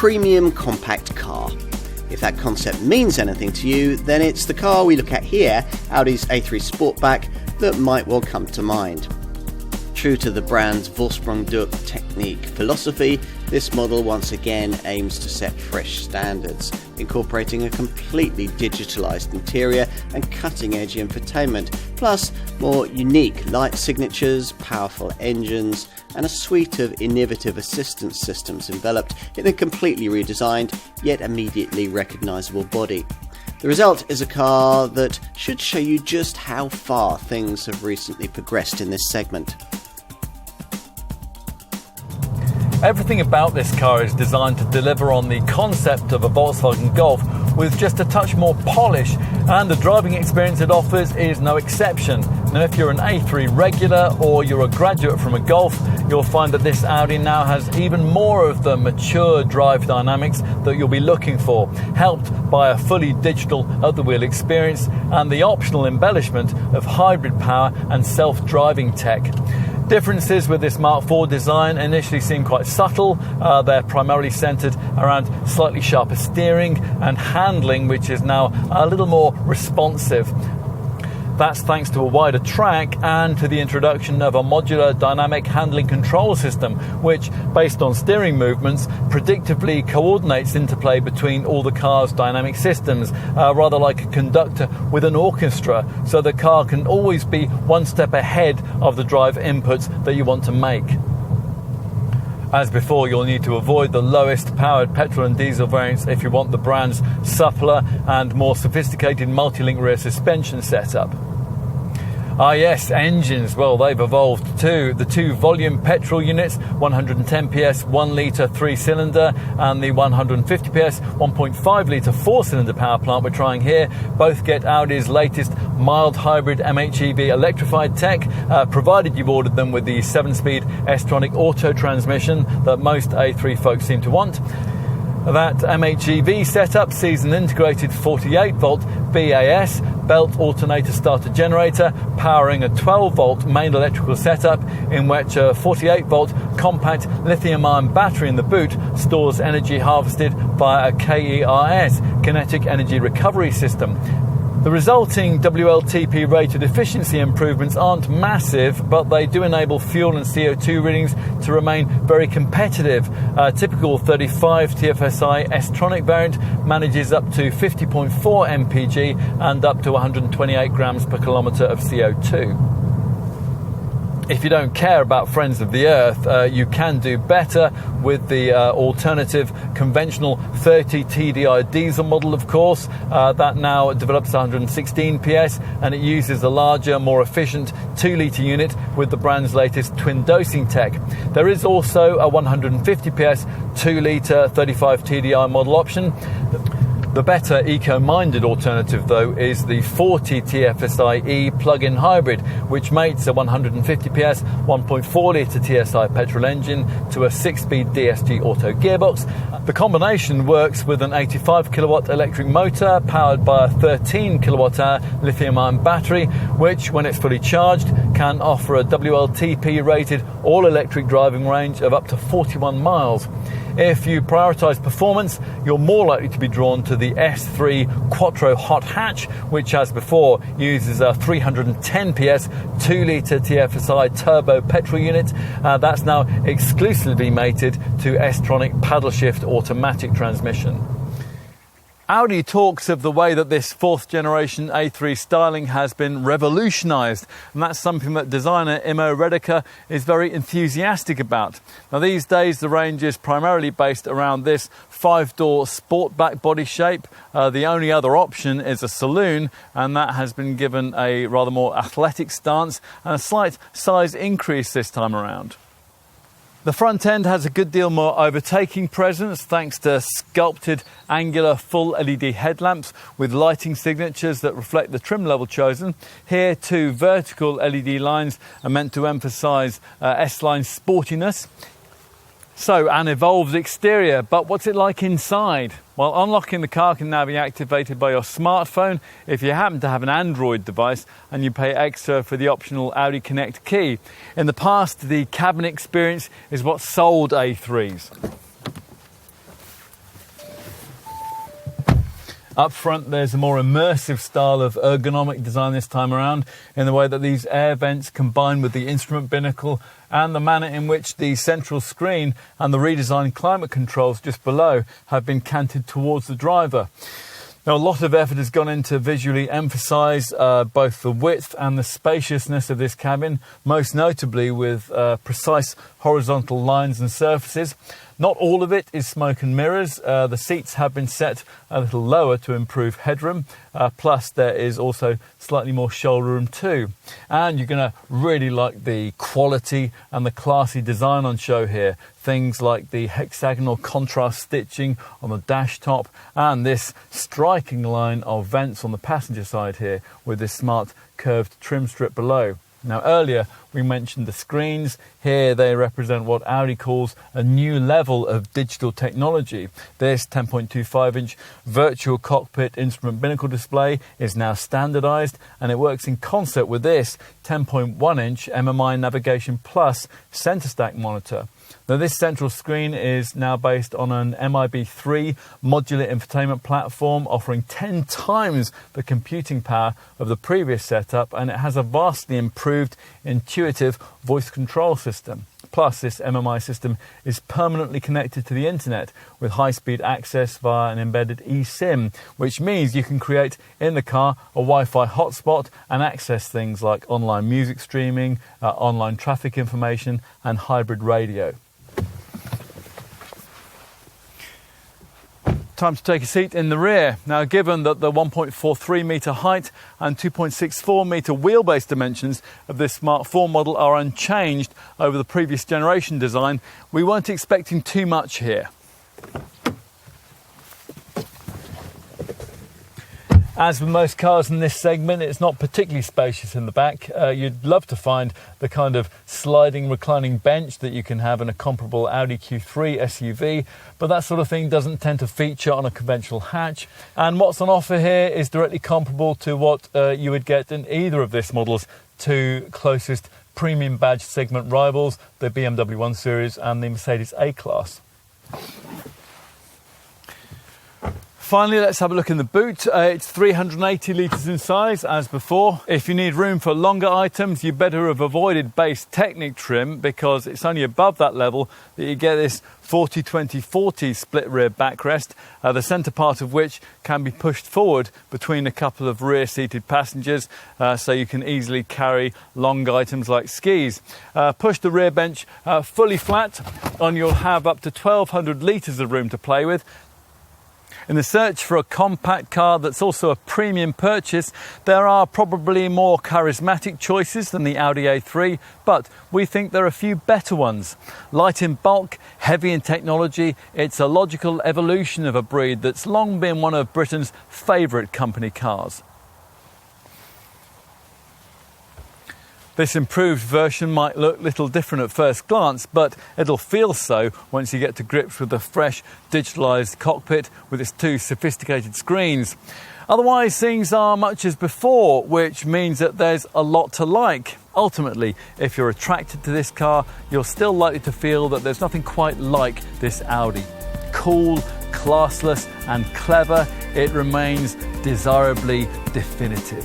premium compact car. If that concept means anything to you, then it's the car we look at here, Audi's A3 Sportback, that might well come to mind. True to the brand's Vorsprung-durch technique philosophy, this model once again aims to set fresh standards, incorporating a completely digitalised interior and cutting-edge infotainment, plus more unique light signatures, powerful engines, and a suite of innovative assistance systems enveloped in a completely redesigned, yet immediately recognisable body. The result is a car that should show you just how far things have recently progressed in this segment. Everything about this car is designed to deliver on the concept of a Volkswagen Golf with just a touch more polish, and the driving experience it offers is no exception. Now, if you're an A3 regular or you're a graduate from a Golf, you'll find that this Audi now has even more of the mature drive dynamics that you'll be looking for, helped by a fully digital at-the-wheel experience and the optional embellishment of hybrid power and self-driving tech. Differences with this Mark IV design initially seem quite subtle. They're primarily centred around slightly sharper steering and handling, which is now a little more responsive. That's thanks to a wider track and to the introduction of a modular dynamic handling control system, which, based on steering movements, predictively coordinates interplay between all the car's dynamic systems, rather like a conductor with an orchestra, so the car can always be one step ahead of the drive inputs that you want to make. As before, you'll need to avoid the lowest powered petrol and diesel variants if you want the brand's suppler and more sophisticated multi-link rear suspension setup. Ah yes, engines, well, they've evolved too. The two volume petrol units, 110 PS 1 litre 3-cylinder, and the 150 PS 1.5 litre 4-cylinder power plant we're trying here, both get Audi's latest mild hybrid MHEV electrified tech, provided you've ordered them with the 7-speed S-tronic auto transmission that most A3 folks seem to want. That MHEV setup sees an integrated 48-volt BAS belt alternator starter generator powering a 12-volt main electrical setup in which a 48-volt compact lithium-ion battery in the boot stores energy harvested via a KERS, kinetic energy recovery system. The resulting WLTP rated efficiency improvements aren't massive, but they do enable fuel and CO2 readings to remain very competitive. A typical 35 TFSI S-tronic variant manages up to 50.4 mpg and up to 128 grams per kilometre of CO2. If you don't care about Friends of the Earth, you can do better with the alternative conventional 30 TDI diesel model, of course. That now develops 116 PS and it uses a larger, more efficient 2-litre unit with the brand's latest twin dosing tech. There is also a 150 PS 2-litre 35 TDI model option. The better eco-minded alternative, though, is the 40 TFSI-E plug-in hybrid, which mates a 150 PS 1.4-litre TSI petrol engine to a 6-speed DSG auto gearbox. The combination works with an 85 kilowatt electric motor powered by a 13 kilowatt-hour lithium-ion battery, which, when it's fully charged, can offer a WLTP-rated all-electric driving range of up to 41 miles. If you prioritise performance, you're more likely to be drawn to the S3 Quattro Hot Hatch, which, as before, uses a 310 PS 2-litre TFSI turbo petrol unit. That's now exclusively mated to S-tronic paddle shift automatic transmission. Audi talks of the way that this 4th generation A3 styling has been revolutionised, and that's something that designer Immo Redeker is very enthusiastic about. Now, these days the range is primarily based around this 5-door Sportback body shape. The only other option is a saloon, and that has been given a rather more athletic stance and a slight size increase this time around. The front end has a good deal more overtaking presence thanks to sculpted angular full LED headlamps with lighting signatures that reflect the trim level chosen. Here, 2 vertical LED lines are meant to emphasise S-line sportiness. So, an evolved exterior, but what's it like inside? Well, unlocking the car can now be activated by your smartphone if you happen to have an Android device and you pay extra for the optional Audi Connect key. In the past, the cabin experience is what sold A3s. Up front, there's a more immersive style of ergonomic design this time around, in the way that these air vents combine with the instrument binnacle and the manner in which the central screen and the redesigned climate controls just below have been canted towards the driver. Now, a lot of effort has gone into visually emphasise both the width and the spaciousness of this cabin, most notably with precise horizontal lines and surfaces. Not all of it is smoke and mirrors. The seats have been set a little lower to improve headroom. Plus, there is also slightly more shoulder room too. And you're going to really like the quality and the classy design on show here. Things like the hexagonal contrast stitching on the dash top and this striking line of vents on the passenger side here with this smart curved trim strip below. Now, earlier we mentioned the screens. Here they represent what Audi calls a new level of digital technology. This 10.25-inch virtual cockpit instrument binnacle display is now standardised, and it works in concert with this 10.1-inch MMI Navigation Plus centre stack monitor. Now, this central screen is now based on an MIB3 modular infotainment platform offering 10 times the computing power of the previous setup, and it has a vastly improved intuitive voice control system. Plus, this MMI system is permanently connected to the internet with high-speed access via an embedded eSIM, which means you can create in the car a Wi-Fi hotspot and access things like online music streaming, online traffic information and hybrid radio. Time to take a seat in the rear. Now, given that the 1.43 metre height and 2.64 metre wheelbase dimensions of this Smart 4 model are unchanged over the previous generation design, we weren't expecting too much here. As with most cars in this segment, it's not particularly spacious in the back. You'd love to find the kind of sliding reclining bench that you can have in a comparable Audi Q3 SUV, but that sort of thing doesn't tend to feature on a conventional hatch. And what's on offer here is directly comparable to what you would get in either of this model's two closest premium badge segment rivals, the BMW 1 Series and the Mercedes A-Class. Finally, let's have a look in the boot. It's 380 litres in size, as before. If you need room for longer items, you better have avoided base Technic trim, because it's only above that level that you get this 40-20-40 split rear backrest, the centre part of which can be pushed forward between a couple of rear-seated passengers, so you can easily carry long items like skis. Push the rear bench fully flat, and you'll have up to 1,200 litres of room to play with. In the search for a compact car that's also a premium purchase, there are probably more charismatic choices than the Audi A3, but we think there are a few better ones. Light in bulk, heavy in technology, it's a logical evolution of a breed that's long been one of Britain's favourite company cars. This improved version might look little different at first glance, but it'll feel so once you get to grips with the fresh digitalised cockpit with its two sophisticated screens. Otherwise, things are much as before, which means that there's a lot to like. Ultimately, if you're attracted to this car, you're still likely to feel that there's nothing quite like this Audi. Cool, classless and clever, it remains desirably definitive.